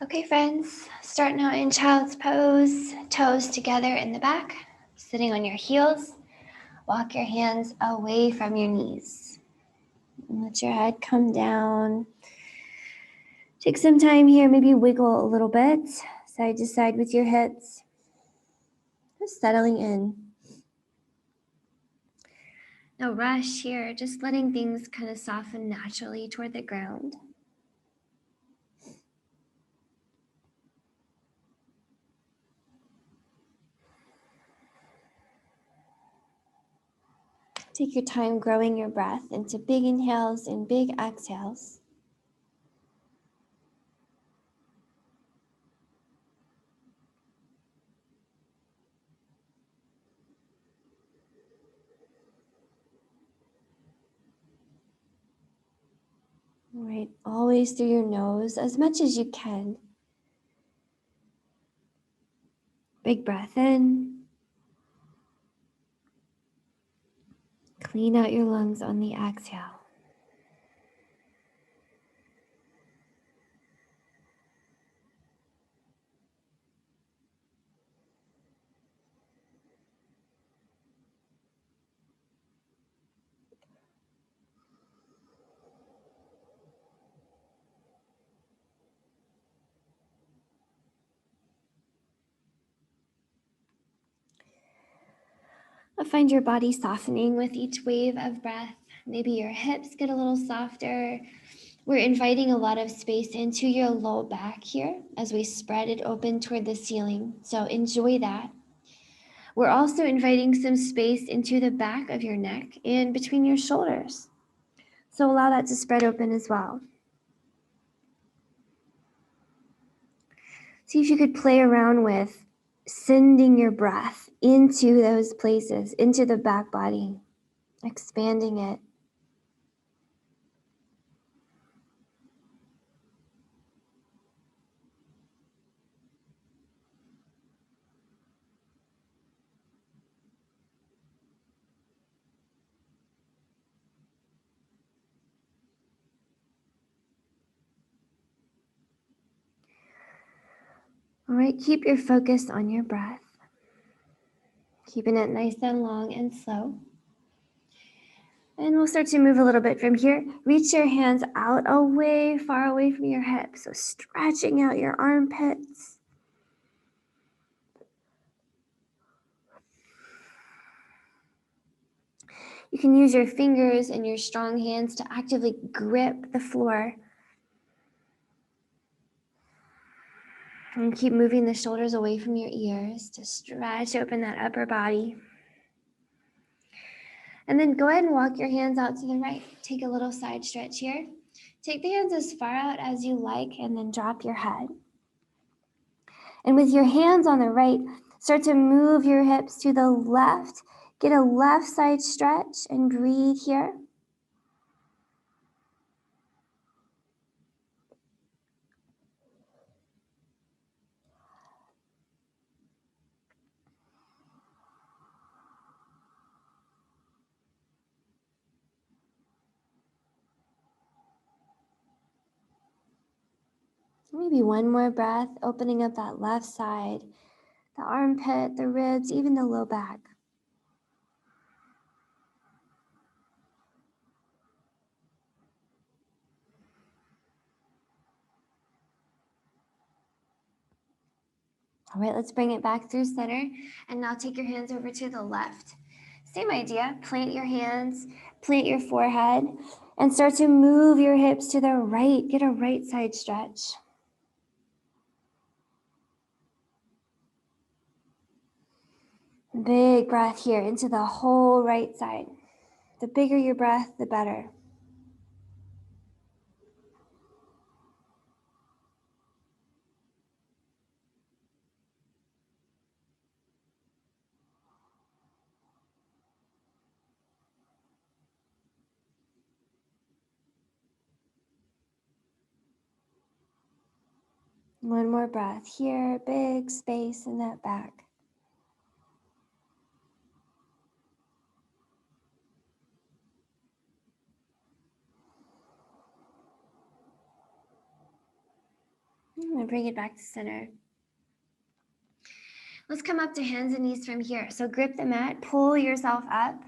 Okay, friends, start now in child's pose, toes together in the back, sitting on your heels. Walk your hands away from your knees. And let your head come down. Take some time here, maybe wiggle a little bit, side to side with your hips. Just settling in. No rush here, just letting things kind of soften naturally toward the ground. Take your time growing your breath into big inhales and big exhales. All right, always through your nose as much as you can. Big breath in. Clean out your lungs on the exhale. Find your body softening with each wave of breath. Maybe your hips get a little softer. We're inviting a lot of space into your low back here as we spread it open toward the ceiling. So enjoy that. We're also inviting some space into the back of your neck and between your shoulders. So allow that to spread open as well. See if you could play around with sending your breath into those places, into the back body, expanding it. All right, keep your focus on your breath, keeping it nice and long and slow. And we'll start to move a little bit from here. Reach your hands out away, far away from your hips. So stretching out your armpits. You can use your fingers and your strong hands to actively grip the floor. And keep moving the shoulders away from your ears to stretch open that upper body. And then go ahead and walk your hands out to the right. Take a little side stretch here. Take the hands as far out as you like and then drop your head. And with your hands on the right, start to move your hips to the left. Get a left side stretch and breathe here. Maybe one more breath, opening up that left side, the armpit, the ribs, even the low back. All right, let's bring it back through center. And now take your hands over to the left. Same idea, plant your hands, plant your forehead, and start to move your hips to the right. Get a right side stretch. Big breath here into the whole right side. The bigger your breath, the better. One more breath here, big space in that back. I'm gonna bring it back to center. Let's come up to hands and knees from here. So grip the mat, pull yourself up,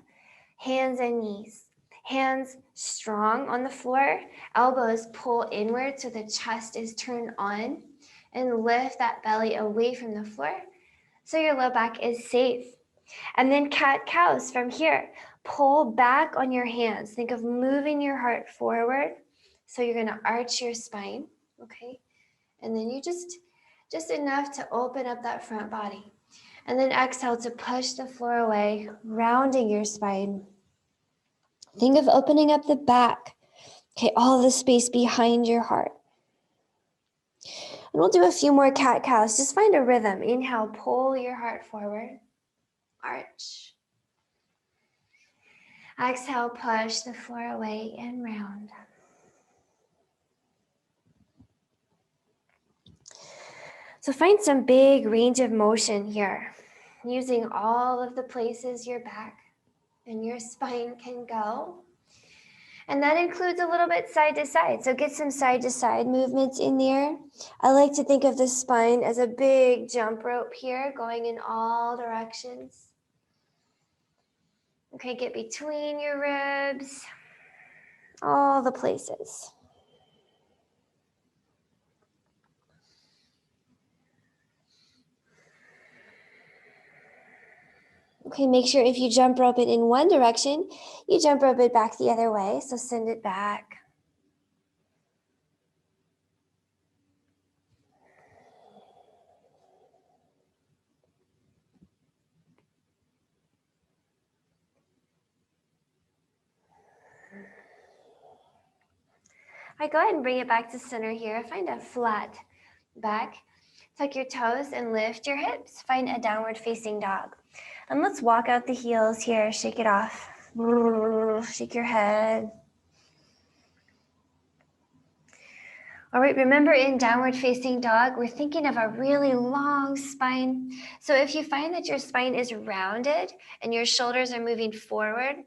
hands and knees. Hands strong on the floor, elbows pull inward so the chest is turned on, and lift that belly away from the floor so your low back is safe. And then cat-cows from here. Pull back on your hands. Think of moving your heart forward. So you're gonna arch your spine, okay? And then you just enough to open up that front body. And then exhale to push the floor away, rounding your spine. Think of opening up the back, okay, all the space behind your heart. And we'll do a few more cat-cows. Just find a rhythm. Inhale, pull your heart forward, arch. Exhale, push the floor away and round. So find some big range of motion here, using all of the places your back and your spine can go. And that includes a little bit side to side. So get some side to side movements in there. I like to think of the spine as a big jump rope here, going in all directions. Okay, get between your ribs, all the places. Okay, make sure if you jump rope it in one direction, you jump rope it back the other way. So send it back. All right, go ahead and bring it back to center here. Find a flat back. Tuck your toes and lift your hips. Find a downward facing dog. And let's walk out the heels here. Shake it off. Shake your head. All right, remember in downward facing dog, we're thinking of a really long spine. So if you find that your spine is rounded and your shoulders are moving forward,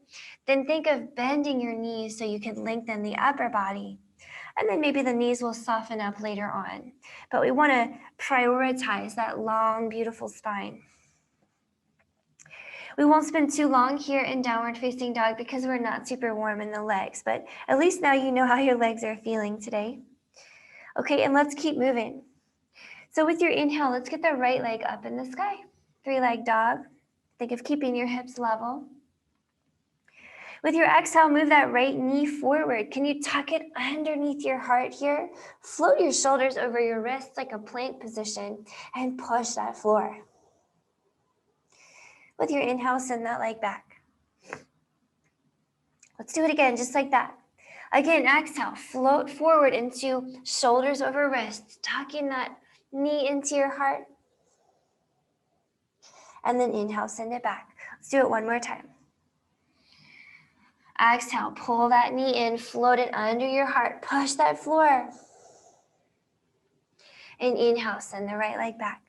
then think of bending your knees so you can lengthen the upper body. And then maybe the knees will soften up later on. But we want to prioritize that long, beautiful spine. We won't spend too long here in downward facing dog because we're not super warm in the legs, but at least now you know how your legs are feeling today. Okay, and let's keep moving. So with your inhale, let's get the right leg up in the sky. 3-leg dog. Think of keeping your hips level. With your exhale, move that right knee forward. Can you tuck it underneath your heart here? Float your shoulders over your wrists like a plank position and push that floor. With your inhale, send that leg back. Let's do it again, just like that. Again, exhale, float forward into shoulders over wrists, tucking that knee into your heart. And then inhale, send it back. Let's do it one more time. Exhale, pull that knee in, float it under your heart, push that floor. And inhale, send the right leg back.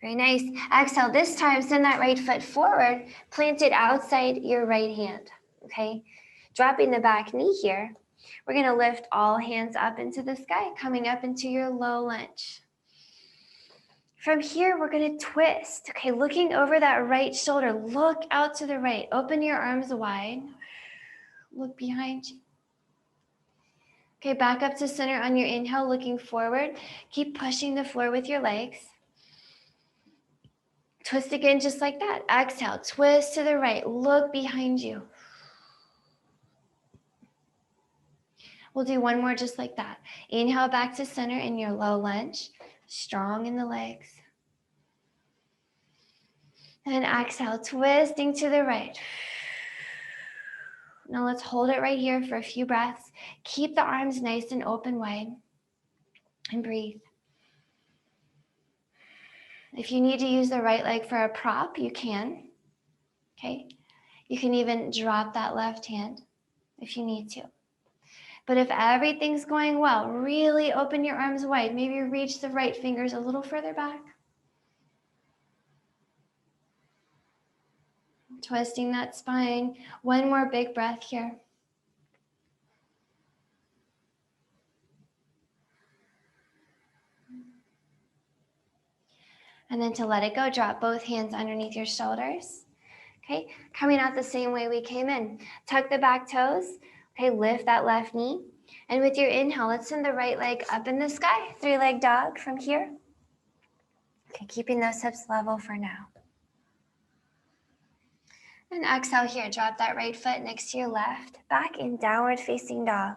Very nice. Exhale, this time send that right foot forward, plant it outside your right hand, okay? Dropping the back knee here. We're gonna lift all hands up into the sky, coming up into your low lunge. From here, we're gonna twist, okay? Looking over that right shoulder, look out to the right, open your arms wide, look behind you. Okay, back up to center on your inhale, looking forward. Keep pushing the floor with your legs. Twist again, just like that. Exhale, twist to the right, look behind you. We'll do one more just like that. Inhale back to center in your low lunge, strong in the legs. And exhale, twisting to the right. Now let's hold it right here for a few breaths. Keep the arms nice and open wide and breathe. If you need to use the right leg for a prop, you can, okay? You can even drop that left hand if you need to. But if everything's going well, really open your arms wide. Maybe reach the right fingers a little further back. Twisting that spine. One more big breath here. And then to let it go, drop both hands underneath your shoulders. Okay, coming out the same way we came in. Tuck the back toes. Okay, lift that left knee. And with your inhale, let's send the right leg up in the sky. 3-leg dog from here. Okay, keeping those hips level for now. And exhale here, drop that right foot next to your left. Back in downward facing dog.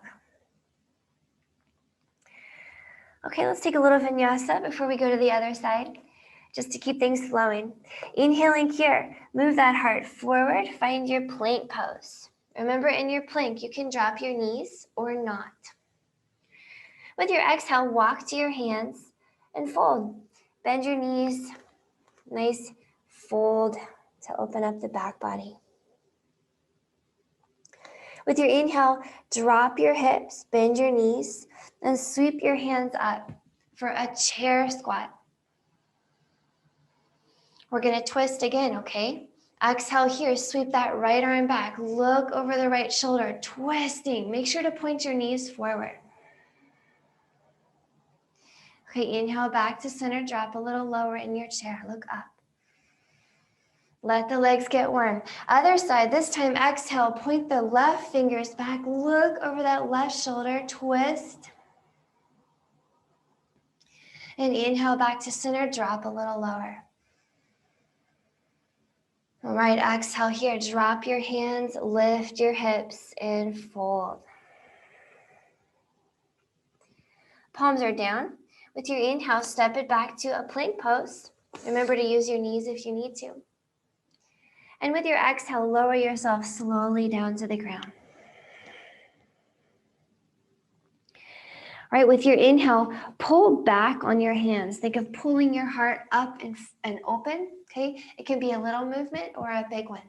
Okay, let's take a little vinyasa before we go to the other side, just to keep things flowing. Inhaling here, move that heart forward, find your plank pose. Remember, in your plank, you can drop your knees or not. With your exhale, walk to your hands and fold. Bend your knees, nice fold to open up the back body. With your inhale, drop your hips, bend your knees, and sweep your hands up for a chair squat. We're gonna twist again, okay? Exhale here, sweep that right arm back, look over the right shoulder, twisting. Make sure to point your knees forward. Okay, inhale back to center, drop a little lower in your chair, look up. Let the legs get warm. Other side, this time exhale, point the left fingers back, look over that left shoulder, twist. And inhale back to center, drop a little lower. All right, exhale here, drop your hands, lift your hips, and fold. Palms are down. With your inhale, step it back to a plank pose. Remember to use your knees if you need to. And with your exhale, lower yourself slowly down to the ground. All right, with your inhale, pull back on your hands. Think of pulling your heart up and open, okay? It can be a little movement or a big one.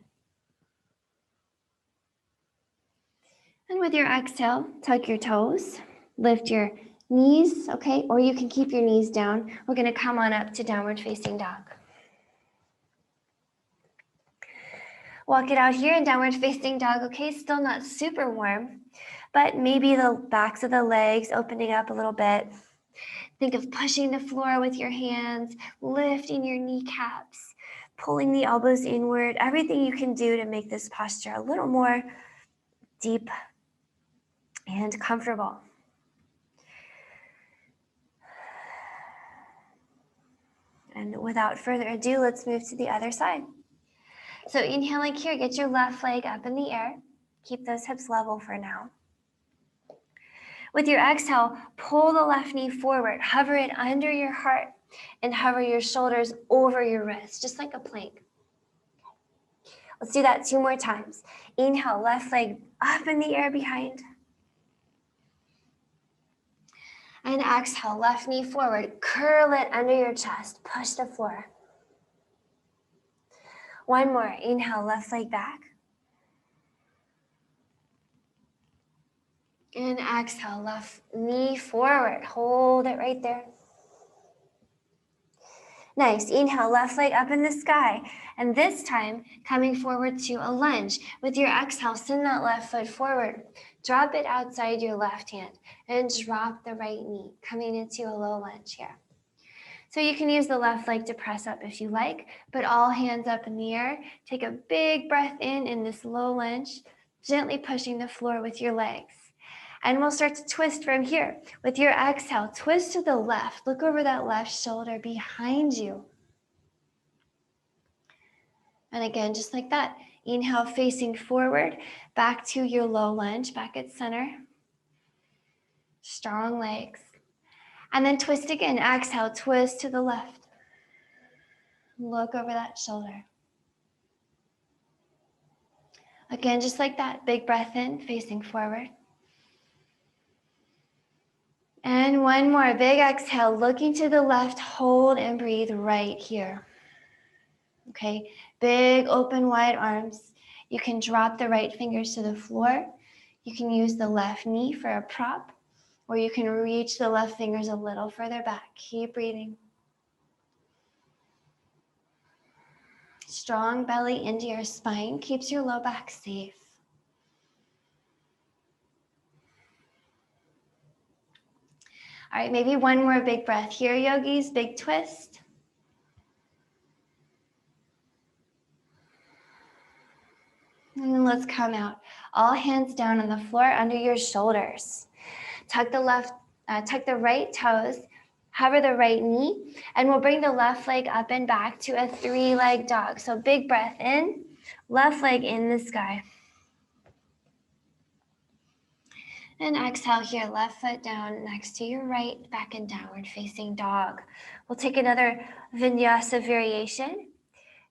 And with your exhale, tuck your toes, lift your knees, okay? Or you can keep your knees down. We're gonna come on up to downward facing dog. Walk it out here in downward facing dog, okay? Still not super warm, but maybe the backs of the legs opening up a little bit. Think of pushing the floor with your hands, lifting your kneecaps, pulling the elbows inward, everything you can do to make this posture a little more deep and comfortable. And without further ado, let's move to the other side. So inhaling here, get your left leg up in the air. Keep those hips level for now. With your exhale, pull the left knee forward, hover it under your heart, and hover your shoulders over your wrist, just like a plank. Let's do that 2 more times. Inhale, left leg up in the air behind. And exhale, left knee forward, curl it under your chest, push the floor. 1 more, inhale, left leg back. And exhale, left knee forward, hold it right there. Nice, inhale, left leg up in the sky. And this time, coming forward to a lunge. With your exhale, send that left foot forward. Drop it outside your left hand and drop the right knee, coming into a low lunge here. So you can use the left leg to press up if you like, but all hands up in the air. Take a big breath in this low lunge, gently pushing the floor with your legs. And we'll start to twist from here. With your exhale, twist to the left. Look over that left shoulder behind you. And again, just like that. Inhale, facing forward, back to your low lunge, back at center. Strong legs. And then twist again. Exhale, twist to the left. Look over that shoulder. Again, just like that. Big breath in, facing forward. And 1 more, big exhale, looking to the left, hold and breathe right here. Okay, big open wide arms. You can drop the right fingers to the floor. You can use the left knee for a prop, or you can reach the left fingers a little further back. Keep breathing. Strong belly into your spine keeps your low back safe. All right, maybe 1 more big breath here, yogis. Big twist. And let's come out. All hands down on the floor under your shoulders. Tuck the right toes, hover the right knee, and we'll bring the left leg up and back to a 3-leg dog. So big breath in, left leg in the sky. And exhale here, left foot down next to your right, back in downward facing dog. We'll take another vinyasa variation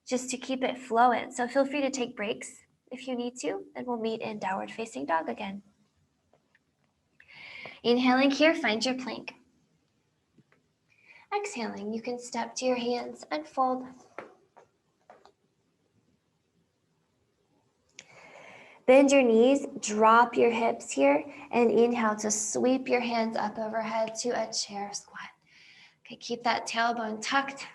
just to keep it flowing. So feel free to take breaks if you need to, and we'll meet in downward facing dog again. Inhaling here, find your plank. Exhaling, you can step to your hands and fold. Bend your knees, drop your hips here, and inhale to sweep your hands up overhead to a chair squat. Okay, keep that tailbone tucked.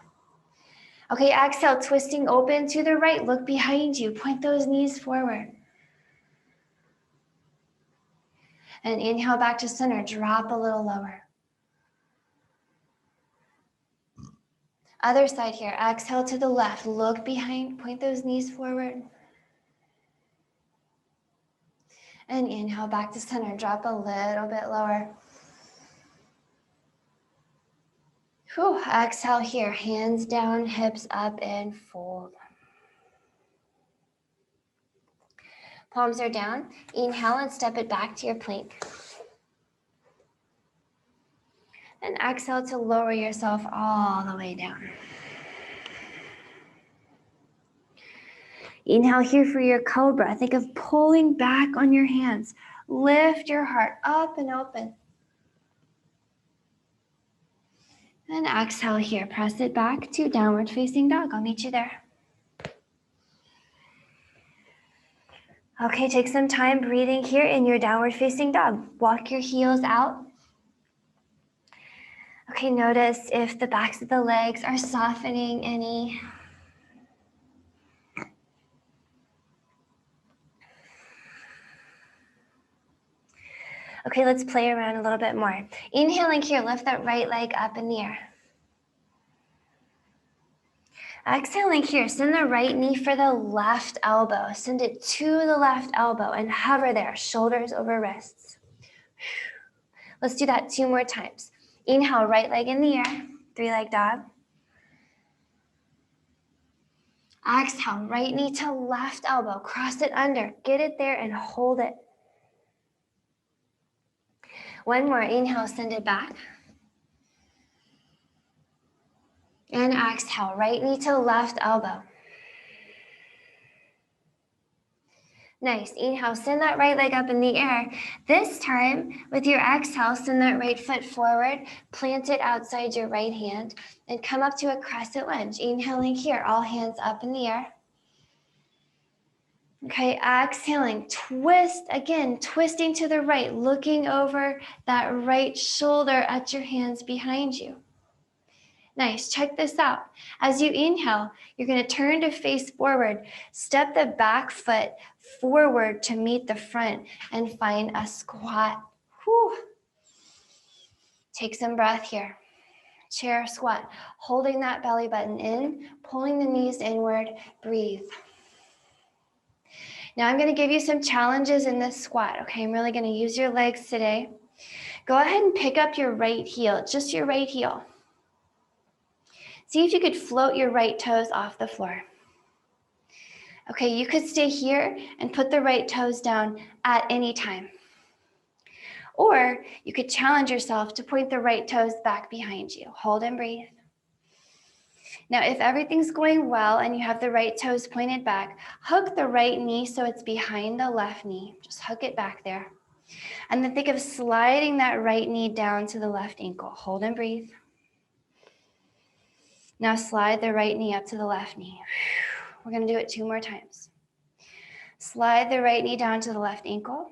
Okay, exhale, twisting open to the right. Look behind you. Point those knees forward. And inhale back to center. Drop a little lower. Other side here. Exhale to the left. Look behind. Point those knees forward. And inhale back to center. Drop a little bit lower. Whew. Exhale here. Hands down, hips up, and fold. Palms are down. Inhale and step it back to your plank. And exhale to lower yourself all the way down. Inhale here for your cobra. Think of pulling back on your hands. Lift your heart up and open. And exhale here. Press it back to downward facing dog. I'll meet you there. Okay, take some time breathing here in your downward facing dog. Walk your heels out. Okay, notice if the backs of the legs are softening any. Okay, let's play around a little bit more. Inhaling here, lift that right leg up in the air. Exhaling here, send the right knee for the left elbow. Send it to the left elbow and hover there, shoulders over wrists. Let's do that 2 more times. Inhale, right leg in the air, 3-leg dog. Exhale, right knee to left elbow, cross it under, get it there and hold it. One more, inhale, send it back. And exhale, right knee to left elbow. Nice, inhale, send that right leg up in the air. This time, with your exhale, send that right foot forward, plant it outside your right hand, and come up to a crescent lunge. Inhaling here, all hands up in the air. Okay, exhaling, twist, again, twisting to the right, looking over that right shoulder at your hands behind you. Nice, check this out. As you inhale, you're gonna turn to face forward, step the back foot forward to meet the front and find a squat. Whew. Take some breath here. Chair squat, holding that belly button in, pulling the knees inward, breathe. Now I'm gonna give you some challenges in this squat, okay? I'm really gonna use your legs today. Go ahead and pick up your right heel, just your right heel. See if you could float your right toes off the floor. Okay, you could stay here and put the right toes down at any time. Or you could challenge yourself to point the right toes back behind you. Hold and breathe. Now, if everything's going well and you have the right toes pointed back, hook the right knee so it's behind the left knee. Just hook it back there. And then think of sliding that right knee down to the left ankle. Hold and breathe. Now slide the right knee up to the left knee. We're gonna do it 2 more times. Slide the right knee down to the left ankle.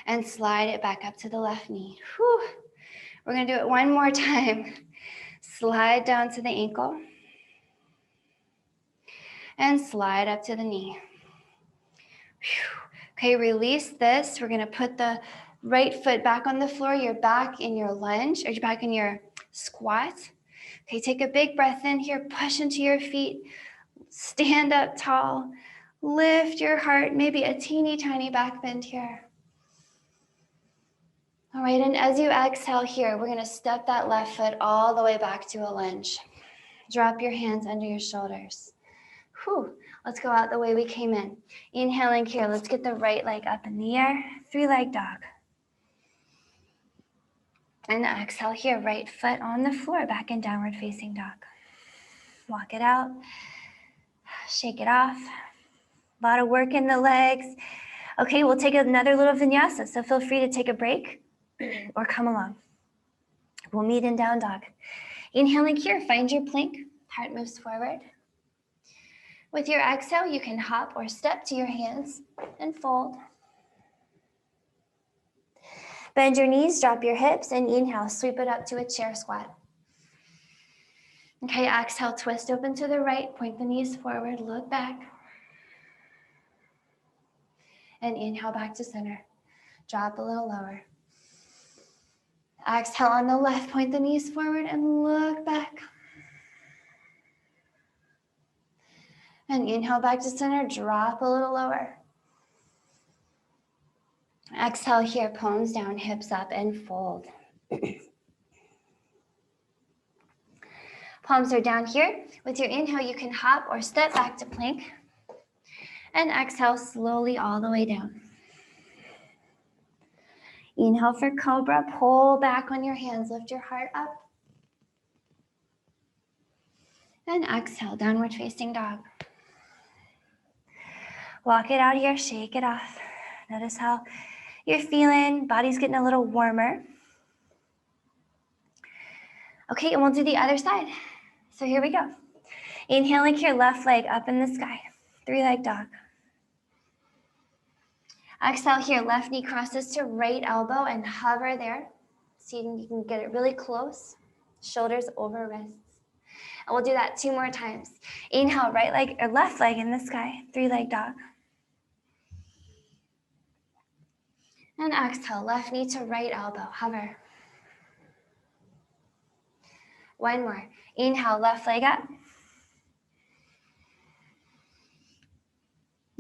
And slide it back up to the left knee. Whew. We're gonna do it 1 more time. Slide down to the ankle. And slide up to the knee. Whew. Okay, release this. We're gonna put the right foot back on the floor. You're back in your lunge, or you're back in your squat. Okay, take a big breath in here, push into your feet, Stand up tall. Lift your heart, maybe a teeny tiny back bend here. All right, and as you exhale here, we're gonna step that left foot all the way back to a lunge. Drop your hands under your shoulders. Whew. Let's go out the way we came in. Inhaling here, let's get the right leg up in the air, 3-leg dog. And exhale here, right foot on the floor, back in downward facing dog. Walk it out, shake it off. A lot of work in the legs. Okay, we'll take another little vinyasa, so feel free to take a break or come along. We'll meet in down dog. Inhaling here, find your plank, heart moves forward. With your exhale, you can hop or step to your hands and fold. Bend your knees, drop your hips, and inhale, sweep it up to a chair squat. Okay, exhale, twist open to the right, point the knees forward, look back. And inhale back to center. Drop a little lower. Exhale on the left, point the knees forward and look back. And inhale back to center, drop a little lower. Exhale here, palms down, hips up, and fold. Palms are down here. With your inhale, you can hop or step back to plank. And exhale slowly all the way down. Inhale for cobra, pull back on your hands, lift your heart up. And exhale, downward facing dog. Walk it out here, shake it off. Notice how you're feeling, body's getting a little warmer. Okay, and we'll do the other side. So here we go. Inhaling here, left leg up in the sky, 3-leg dog. Exhale here, left knee crosses to right elbow and hover there. See if you can get it really close. Shoulders over wrists. And we'll do that 2 more times. Inhale, right leg or left leg in the sky, 3-leg dog. And exhale, left knee to right elbow, hover. 1 more. Inhale, left leg up.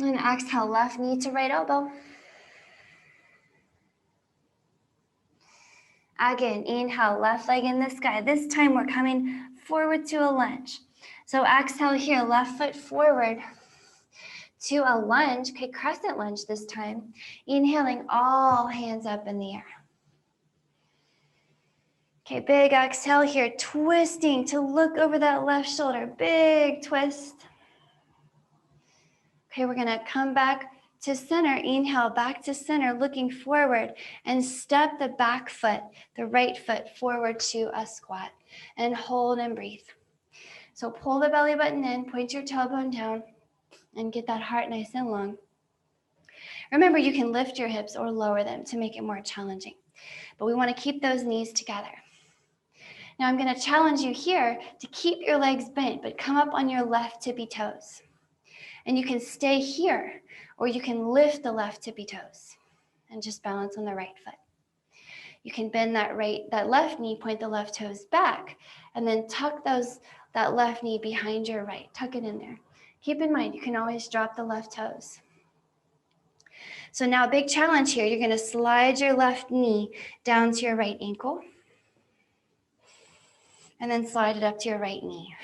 And exhale, left knee to right elbow. Again, inhale, left leg in the sky. This time we're coming forward to a lunge. So exhale here, left foot forward to a lunge. Okay, crescent lunge this time. Inhaling, all hands up in the air. Okay, big exhale here, twisting to look over that left shoulder. Big twist. Okay, we're gonna come back to center. Inhale, back to center, looking forward, and step the back foot, the right foot forward to a squat, and hold and breathe. So pull the belly button in, point your tailbone down, and get that heart nice and long. Remember, you can lift your hips or lower them to make it more challenging, but we wanna keep those knees together. Now I'm gonna challenge you here to keep your legs bent, but come up on your left tippy toes. And you can stay here, or you can lift the left tippy toes and just balance on the right foot. You can bend that left knee, point the left toes back, and then tuck that left knee behind your right. Tuck it in there. Keep in mind, you can always drop the left toes. So now a big challenge here. You're gonna slide your left knee down to your right ankle, and then slide it up to your right knee.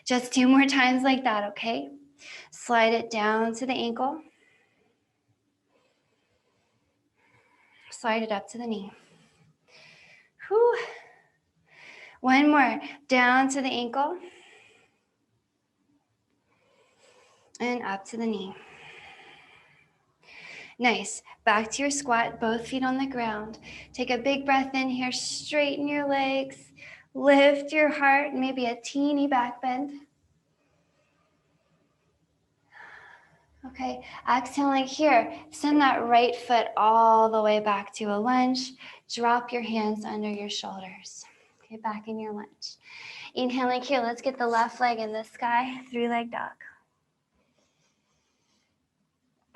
Just 2 more times like that, okay? Slide it down to the ankle. Slide it up to the knee. Whew. 1 more, down to the ankle. And up to the knee. Nice, back to your squat, both feet on the ground. Take a big breath in here, straighten your legs, lift your heart, maybe a teeny back bend. Okay, exhaling here, send that right foot all the way back to a lunge. Drop your hands under your shoulders. Okay, back in your lunge. Inhaling here, let's get the left leg in the sky, 3-leg dog.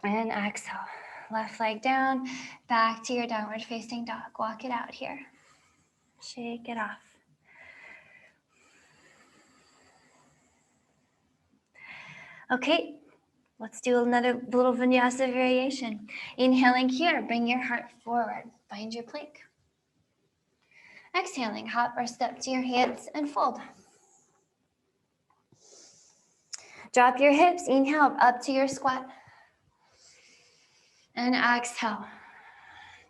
And exhale, left leg down, back to your downward facing dog. Walk it out here. Shake it off. Okay, let's do another little vinyasa variation. Inhaling here, bring your heart forward. Find your plank. Exhaling, hop or step to your hands and fold. Drop your hips, inhale up to your squat. And exhale,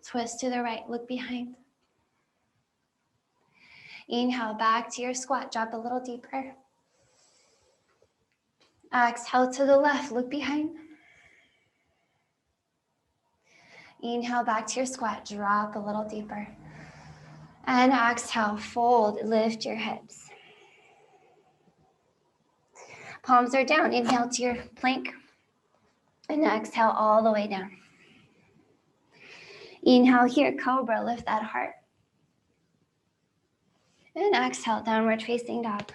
twist to the right, look behind. Inhale, back to your squat, drop a little deeper. Exhale to the left, look behind. Inhale, back to your squat, drop a little deeper. And exhale, fold, lift your hips. Palms are down, inhale to your plank. And exhale all the way down. Inhale here, cobra, lift that heart. And exhale, downward facing dog.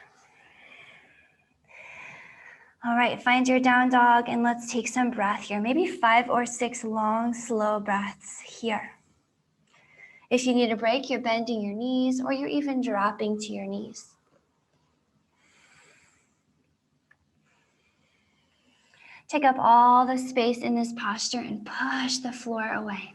All right, find your down dog and let's take some breath here. Maybe 5 or 6 long, slow breaths here. If you need a break, you're bending your knees or you're even dropping to your knees. Take up all the space in this posture and push the floor away.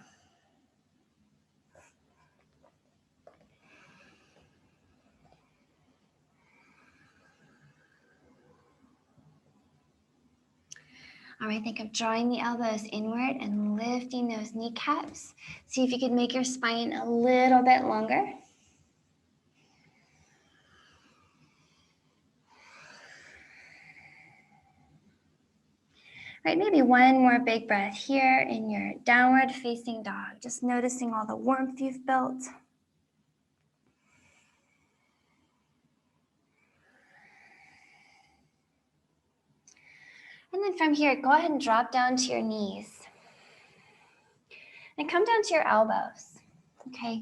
All right, think of drawing the elbows inward and lifting those kneecaps. See if you can make your spine a little bit longer. Right, maybe one more big breath here in your downward facing dog, just noticing all the warmth you've built. And then from here, go ahead and drop down to your knees. And come down to your elbows, okay?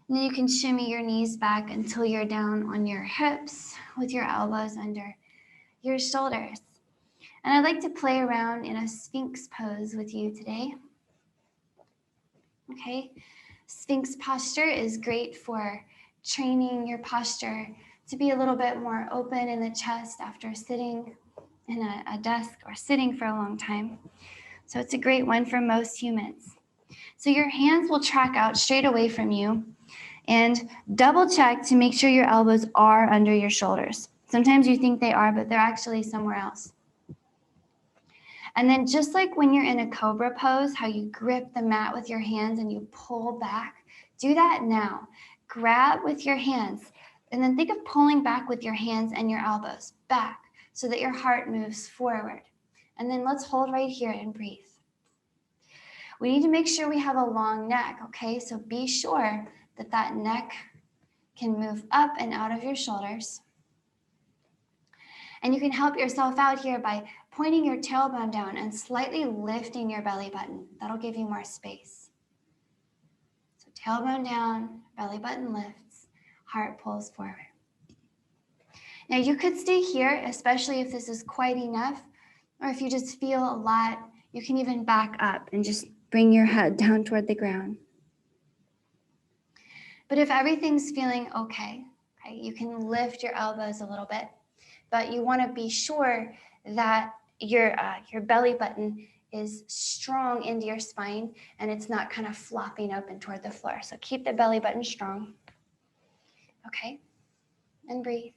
And then you can shimmy your knees back until you're down on your hips with your elbows under your shoulders. And I'd like to play around in a sphinx pose with you today. Okay, sphinx posture is great for training your posture to be a little bit more open in the chest after sitting in a desk or sitting for a long time. So it's a great one for most humans. So your hands will track out straight away from you and double check to make sure your elbows are under your shoulders. Sometimes you think they are, but they're actually somewhere else. And then just like when you're in a cobra pose, how you grip the mat with your hands and you pull back, do that now. Grab with your hands and then think of pulling back with your hands and your elbows back so that your heart moves forward. And then let's hold right here and breathe. We need to make sure we have a long neck, okay? So be sure that that neck can move up and out of your shoulders. And you can help yourself out here by pointing your tailbone down and slightly lifting your belly button. That'll give you more space. So tailbone down, belly button lifts, heart pulls forward. Now you could stay here, especially if this is quite enough, or if you just feel a lot, you can even back up and just bring your head down toward the ground. But if everything's feeling okay, you can lift your elbows a little bit, but you want to be sure that your belly button is strong into your spine and it's not kind of flopping open toward the floor. So keep the belly button strong. Okay, and breathe.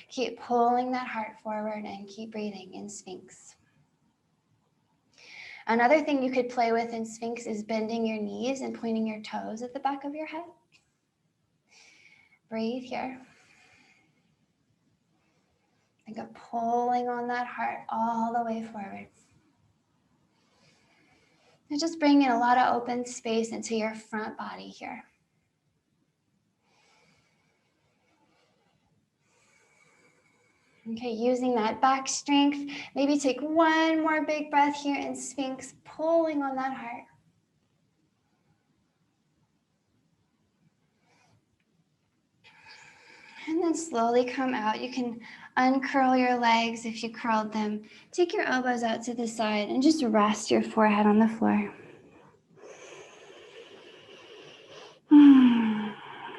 Keep pulling that heart forward and keep breathing in Sphinx. Another thing you could play with in Sphinx is bending your knees and pointing your toes at the back of your head. Breathe here. Think of pulling on that heart all the way forward. And just bring in a lot of open space into your front body here. Okay, using that back strength, maybe take one more big breath here in Sphinx, pulling on that heart. And then slowly come out. You can uncurl your legs if you curled them. Take your elbows out to the side and just rest your forehead on the floor.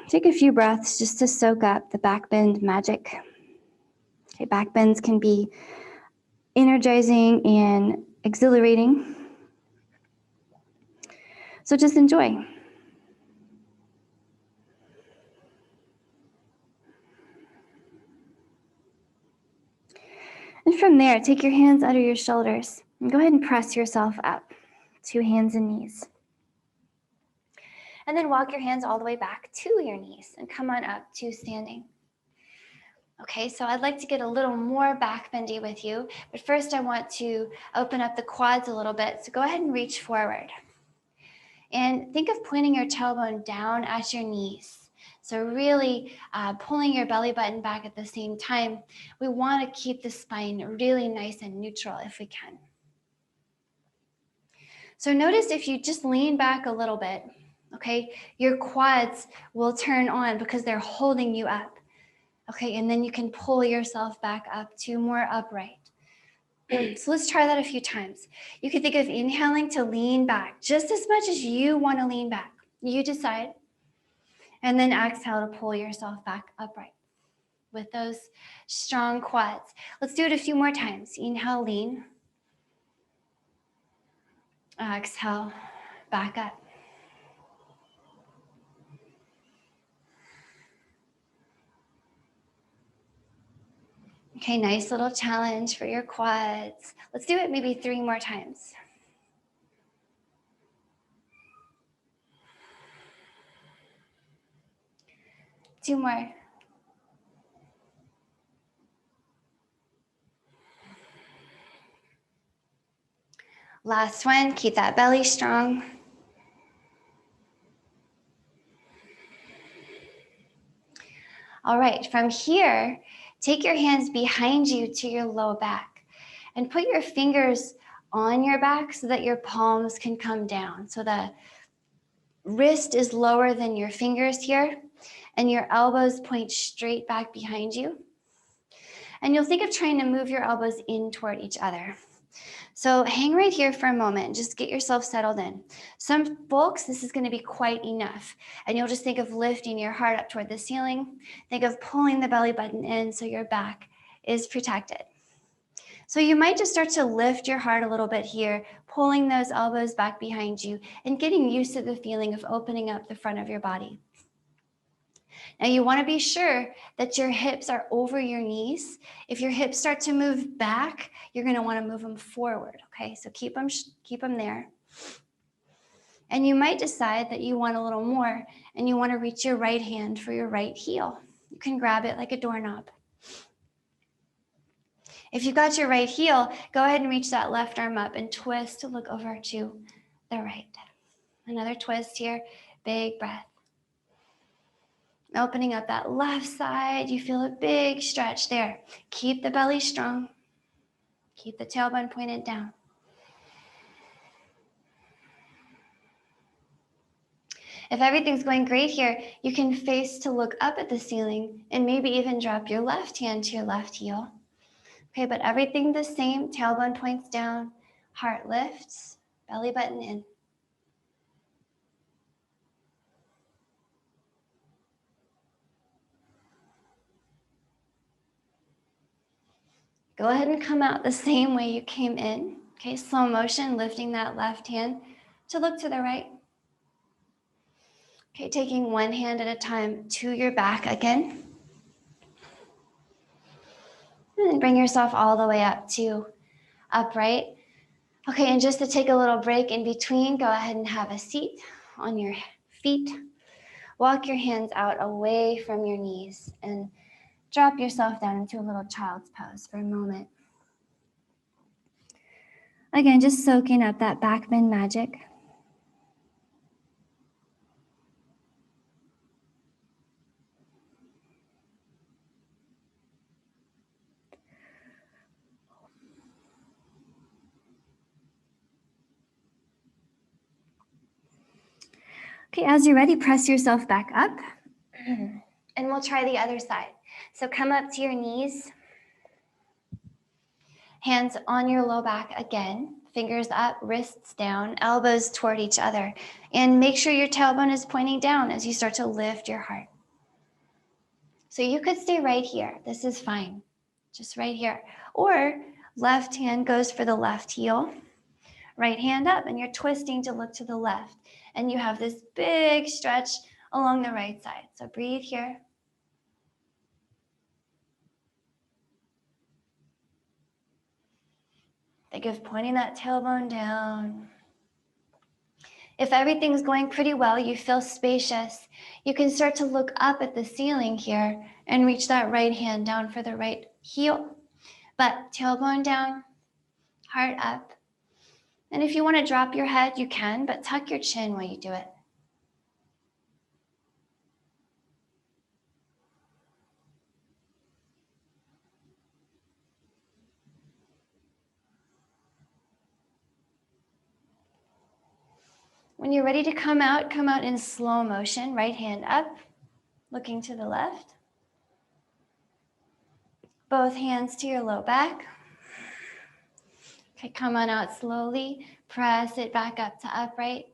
Take a few breaths just to soak up the back bend magic. Okay, back bends can be energizing and exhilarating. So just enjoy. And from there, take your hands under your shoulders and go ahead and press yourself up to hands and knees. And then walk your hands all the way back to your knees and come on up to standing. Okay, so I'd like to get a little more back bendy with you, but first I want to open up the quads a little bit. So go ahead and reach forward. And think of pointing your tailbone down at your knees. So really pulling your belly button back at the same time. We want to keep the spine really nice and neutral if we can. So notice if you just lean back a little bit, okay, your quads will turn on because they're holding you up. Okay, and then you can pull yourself back up to more upright. So let's try that a few times. You can think of inhaling to lean back just as much as you want to lean back. You decide. And then exhale to pull yourself back upright with those strong quads. Let's do it a few more times. Inhale, lean. Exhale, back up. Okay, nice little challenge for your quads. Let's do it maybe 3 more times. Two more. Last one, keep that belly strong. All right, from here, take your hands behind you to your low back and put your fingers on your back so that your palms can come down. So the wrist is lower than your fingers here and your elbows point straight back behind you. And you'll think of trying to move your elbows in toward each other. So hang right here for a moment, just get yourself settled in. Some folks, this is going to be quite enough. And you'll just think of lifting your heart up toward the ceiling. Think of pulling the belly button in so your back is protected. So you might just start to lift your heart a little bit here, pulling those elbows back behind you and getting used to the feeling of opening up the front of your body. Now you want to be sure that your hips are over your knees. If your hips start to move back, you're going to want to move them forward. Okay, so keep them there. And you might decide that you want a little more and you want to reach your right hand for your right heel. You can grab it like a doorknob. If you've got your right heel, go ahead and reach that left arm up and twist to look over to the right. Another twist here, big breath. Opening up that left side, you feel a big stretch there. Keep the belly strong. Keep the tailbone pointed down. If everything's going great here, you can face to look up at the ceiling and maybe even drop your left hand to your left heel. Okay, but everything the same, tailbone points down, heart lifts, belly button in. Go ahead and come out the same way you came in. Okay, slow motion, lifting that left hand to look to the right. Okay, taking one hand at a time to your back again. And then bring yourself all the way up to upright. Okay, and just to take a little break in between, go ahead and have a seat on your feet. Walk your hands out away from your knees and drop yourself down into a little child's pose for a moment. Again, just soaking up that back bend magic. Okay, as you're ready, press yourself back up. And we'll try the other side. So come up to your knees. Hands on your low back again. Fingers up, wrists down, elbows toward each other. And make sure your tailbone is pointing down as you start to lift your heart. So you could stay right here. This is fine. Just right here. Or Left hand goes for the left heel. Right hand up, and you're twisting to look to the left. And you have this big stretch along the right side. So breathe here. Think of pointing that tailbone down. If everything's going pretty well, you feel spacious, you can start to look up at the ceiling here and reach that right hand down for the right heel. But tailbone down, heart up. And if you want to drop your head, you can, but tuck your chin while you do it. When you're ready to come out in slow motion, right hand up, looking to the left. Both hands to your low back. Okay, come on out slowly. Press it back up to upright.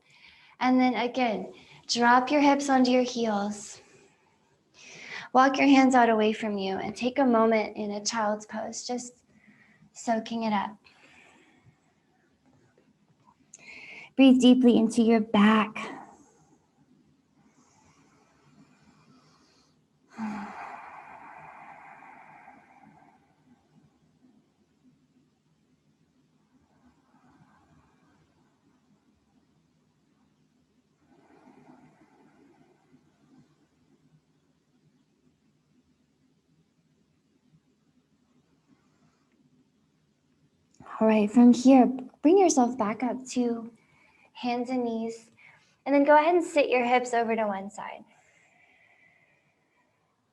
And then again, drop your hips onto your heels. Walk your hands out away from you and take a moment in a child's pose, just soaking it up. Breathe deeply into your back. All right, from here, bring yourself back up to hands and knees, and then go ahead and sit your hips over to one side.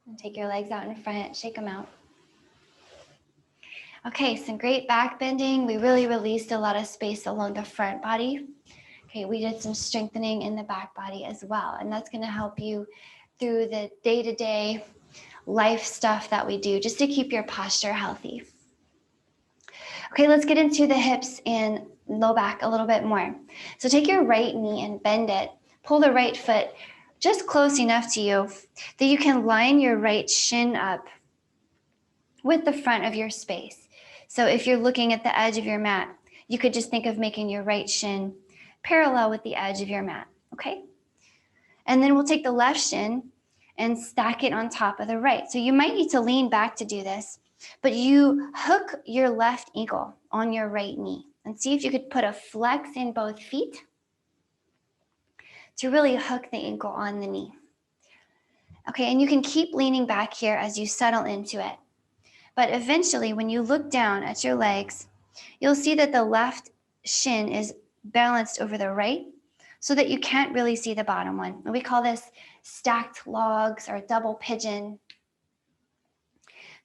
And take your legs out in front, shake them out. Okay, some great back bending. We really released a lot of space along the front body. Okay, we did some strengthening in the back body as well, and that's gonna help you through the day-to-day life stuff that we do just to keep your posture healthy. Okay, let's get into the hips and low back a little bit more. So take your right knee and bend it. Pull the right foot just close enough to you that you can line your right shin up with the front of your space. So if you're looking at the edge of your mat, you could just think of making your right shin parallel with the edge of your mat, okay? And then we'll take the left shin and stack it on top of the right. So you might need to lean back to do this, but you hook your left ankle on your right knee and see if you could put a flex in both feet to really hook the ankle on the knee. Okay, and you can keep leaning back here as you settle into it. But eventually, when you look down at your legs, you'll see that the left shin is balanced over the right so that you can't really see the bottom one. And we call this stacked logs or double pigeon.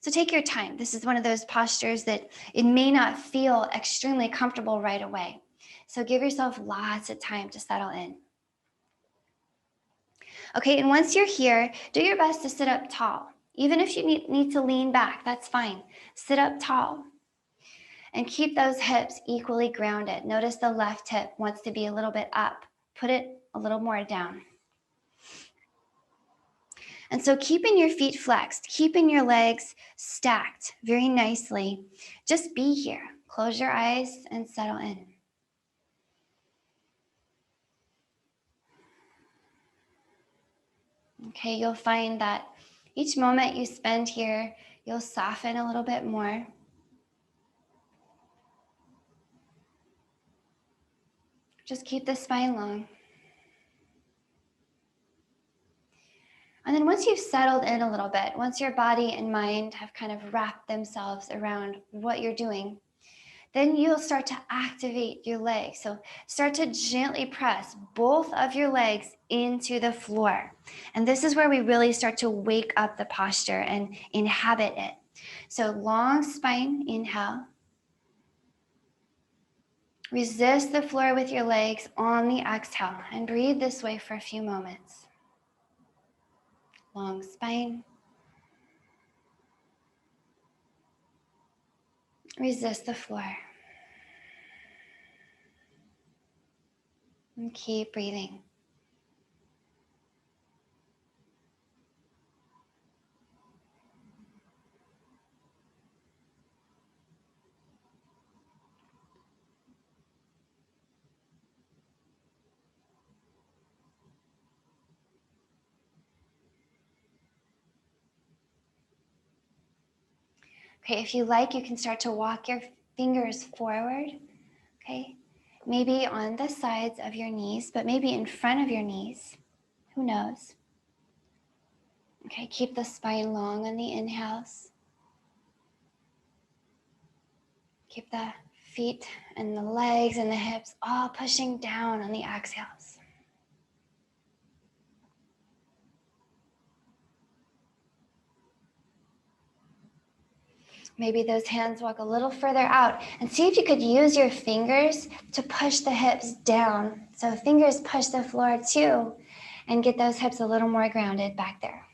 So take your time. This is one of those postures that it may not feel extremely comfortable right away. So give yourself lots of time to settle in. Okay, and once you're here, do your best to sit up tall. Even if you need to lean back, that's fine. Sit up tall and keep those hips equally grounded. Notice the left hip wants to be a little bit up. Put it a little more down. And so keeping your feet flexed, keeping your legs stacked very nicely. Just be here. Close your eyes and settle in. Okay, you'll find that each moment you spend here, you'll soften a little bit more. Just keep the spine long. And then once you've settled in a little bit, once your body and mind have kind of wrapped themselves around what you're doing, then you'll start to activate your legs. So start to gently press both of your legs into the floor. And this is where we really start to wake up the posture and inhabit it. So long spine, inhale. Resist the floor with your legs on the exhale and breathe this way for a few moments. Long spine. Resist the floor. And keep breathing. Okay, if you like, you can start to walk your fingers forward, okay? Maybe on the sides of your knees, but maybe in front of your knees. Who knows? Okay, keep the spine long on the inhales. Keep the feet and the legs and the hips all pushing down on the exhales. Maybe those hands walk a little further out and see if you could use your fingers to push the hips down. So fingers push the floor too, and get those hips a little more grounded back there.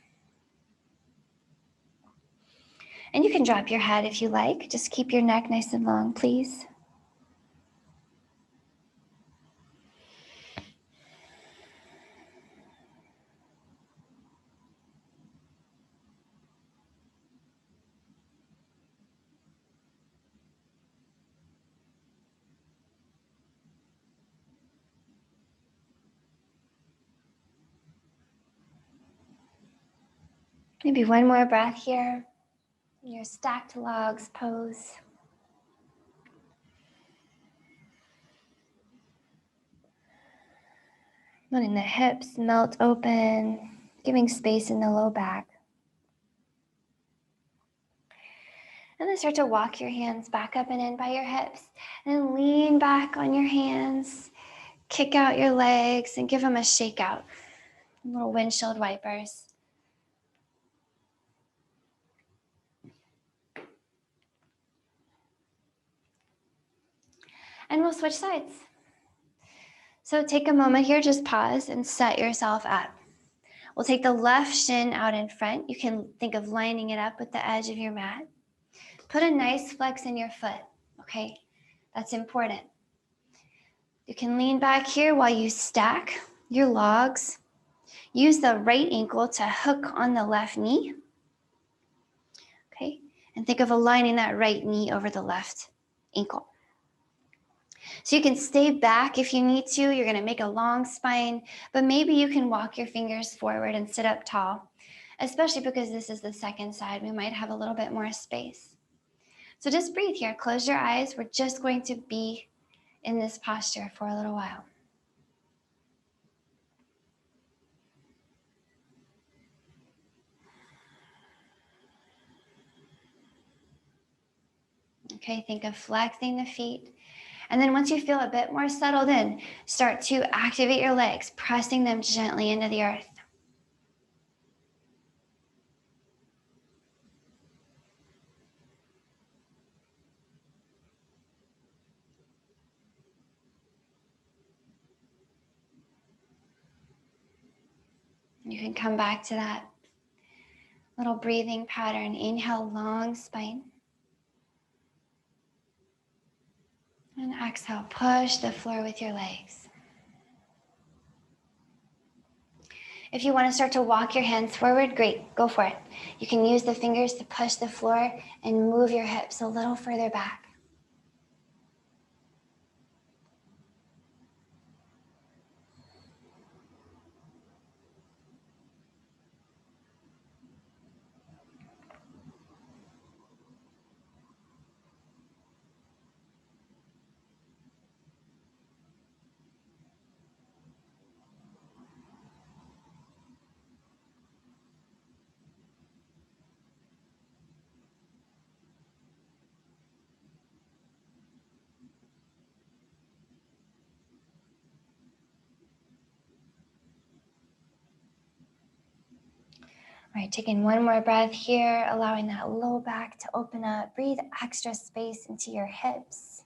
And you can drop your head if you like. Just keep your neck nice and long, please. Maybe one more breath here. Your stacked logs pose. Letting the hips melt open, giving space in the low back. And then start to walk your hands back up and in by your hips. And then lean back on your hands. Kick out your legs and give them a shake out. Little windshield wipers. And we'll switch sides. So take a moment here, just pause and set yourself up. We'll take the left shin out in front. You can think of lining it up with the edge of your mat. Put a nice flex in your foot, okay? That's important. You can lean back here while you stack your logs. Use the right ankle to hook on the left knee, okay? And think of aligning that right knee over the left ankle. So you can stay back if you need to. You're gonna make a long spine, but maybe you can walk your fingers forward and sit up tall, especially because this is the second side. We might have a little bit more space. So just breathe here. Close your eyes. We're just going to be in this posture for a little while. Okay, think of flexing the feet. And then once you feel a bit more settled in, start to activate your legs, pressing them gently into the earth. You can come back to that little breathing pattern. Inhale, long spine. And exhale, push the floor with your legs. If you want to start to walk your hands forward, great, go for it. You can use the fingers to push the floor and move your hips a little further back. All right, taking one more breath here, allowing that low back to open up. Breathe extra space into your hips.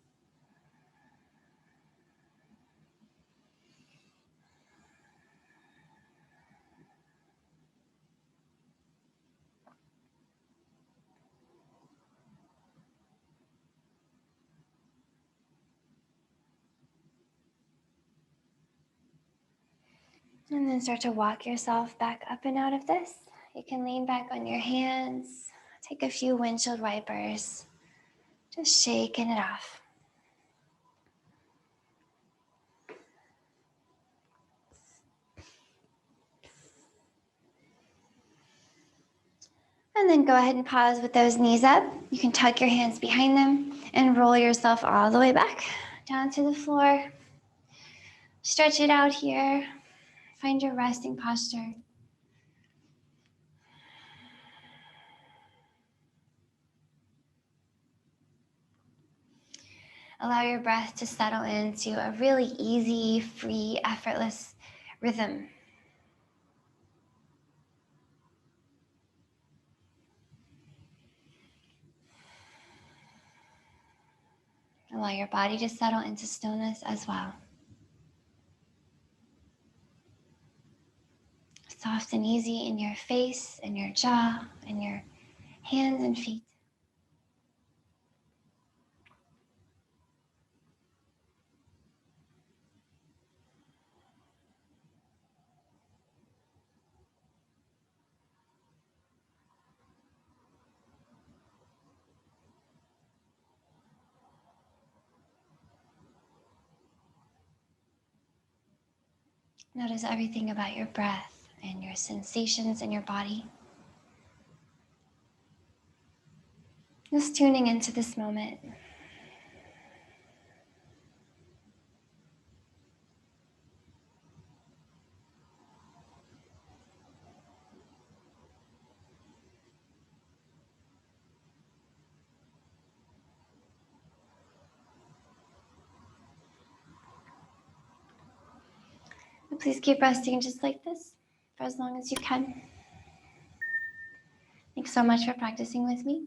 And then start to walk yourself back up and out of this. You can lean back on your hands. Take a few windshield wipers. Just shaking it off. And then go ahead and pause with those knees up. You can tuck your hands behind them and roll yourself all the way back down to the floor. Stretch it out here. Find your resting posture. Allow your breath to settle into a really easy, free, effortless rhythm. Allow your body to settle into stillness as well. Soft and easy in your face, in your jaw, in your hands and feet. Notice everything about your breath and your sensations in your body. Just tuning into this moment. And please keep resting just like this for as long as you can. Thanks so much for practicing with me.